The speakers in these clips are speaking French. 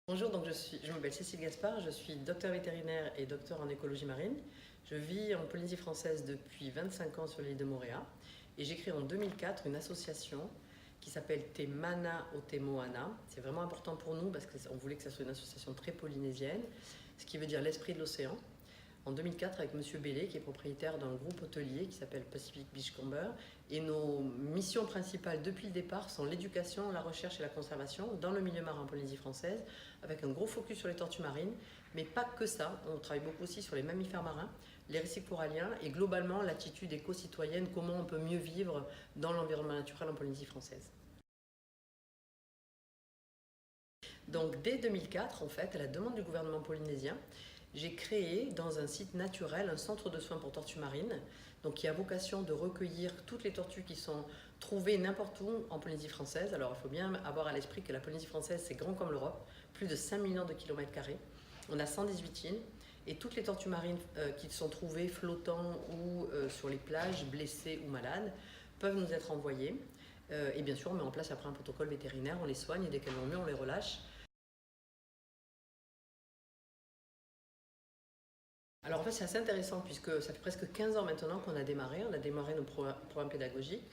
Bonjour, je m'appelle Cécile Gaspard, je suis docteur vétérinaire et docteur en écologie marine. Je vis en Polynésie française depuis 25 ans sur l'île de Moorea et j'ai créé en 2004 une association qui s'appelle Te Mana o Te Moana. C'est vraiment important pour nous parce qu'on voulait que ça soit une association très polynésienne, ce qui veut dire l'esprit de l'océan. En 2004 avec Monsieur Bellé, qui est propriétaire d'un groupe hôtelier qui s'appelle Pacific Beachcomber. Et nos missions principales depuis le départ sont l'éducation, la recherche et la conservation dans le milieu marin en Polynésie française, avec un gros focus sur les tortues marines, mais pas que ça. On travaille beaucoup aussi sur les mammifères marins, les récifs coralliens et globalement l'attitude éco-citoyenne, comment on peut mieux vivre dans l'environnement naturel en Polynésie française. Donc dès 2004, en fait, à la demande du gouvernement polynésien, j'ai créé dans un site naturel un centre de soins pour tortues marines, donc qui a vocation de recueillir toutes les tortues qui sont trouvées n'importe où en Polynésie française. Alors il faut bien avoir à l'esprit que la Polynésie française c'est grand comme l'Europe, plus de 5 millions de kilomètres carrés. On a 118 îles et toutes les tortues marines qui sont trouvées flottant ou sur les plages, blessées ou malades, peuvent nous être envoyées. Et bien sûr, on met en place après un protocole vétérinaire, on les soigne et dès qu'elles vont mieux, on les relâche. Alors en fait c'est assez intéressant puisque ça fait presque 15 ans maintenant qu'on a démarré. On a démarré nos programmes pédagogiques.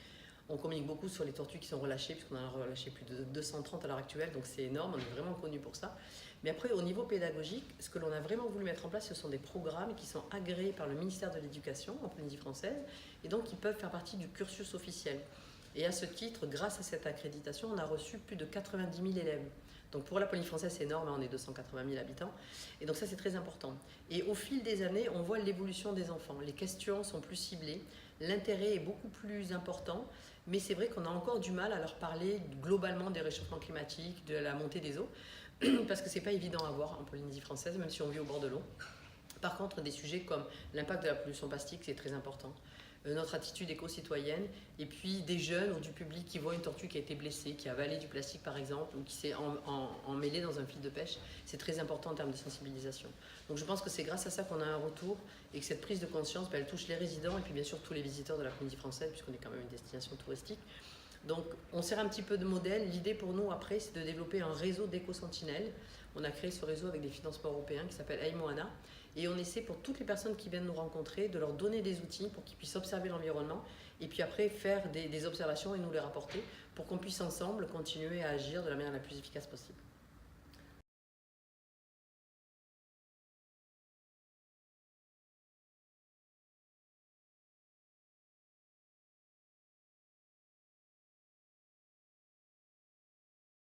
On communique beaucoup sur les tortues qui sont relâchées puisqu'on en a relâché plus de 230 à l'heure actuelle, donc c'est énorme, on est vraiment connu pour ça. Mais après au niveau pédagogique, ce que l'on a vraiment voulu mettre en place, ce sont des programmes qui sont agréés par le ministère de l'Éducation en Polynésie française et donc qui peuvent faire partie du cursus officiel. Et à ce titre, grâce à cette accréditation, on a reçu plus de 90 000 élèves. Donc pour la Polynésie française, c'est énorme, on est 280 000 habitants. Et donc ça, c'est très important. Et au fil des années, on voit l'évolution des enfants. Les questions sont plus ciblées, l'intérêt est beaucoup plus important, mais c'est vrai qu'on a encore du mal à leur parler globalement des réchauffements climatiques, de la montée des eaux, parce que c'est pas évident à voir en Polynésie française, même si on vit au bord de l'eau. Par contre, des sujets comme l'impact de la pollution plastique, c'est très important. Notre attitude éco-citoyenne, et puis des jeunes ou du public qui voient une tortue qui a été blessée, qui a avalé du plastique par exemple, ou qui s'est emmêlée dans un fil de pêche, c'est très important en termes de sensibilisation. Donc je pense que c'est grâce à ça qu'on a un retour et que cette prise de conscience, elle touche les résidents et puis bien sûr tous les visiteurs de la Polynésie française, puisqu'on est quand même une destination touristique. Donc on sert un petit peu de modèle. L'idée pour nous après, c'est de développer un réseau d'éco-sentinelles. On a créé ce réseau avec des financements européens qui s'appelle Aimoana. Et on essaie pour toutes les personnes qui viennent nous rencontrer de leur donner des outils pour qu'ils puissent observer l'environnement et puis après faire des observations et nous les rapporter pour qu'on puisse ensemble continuer à agir de la manière la plus efficace possible.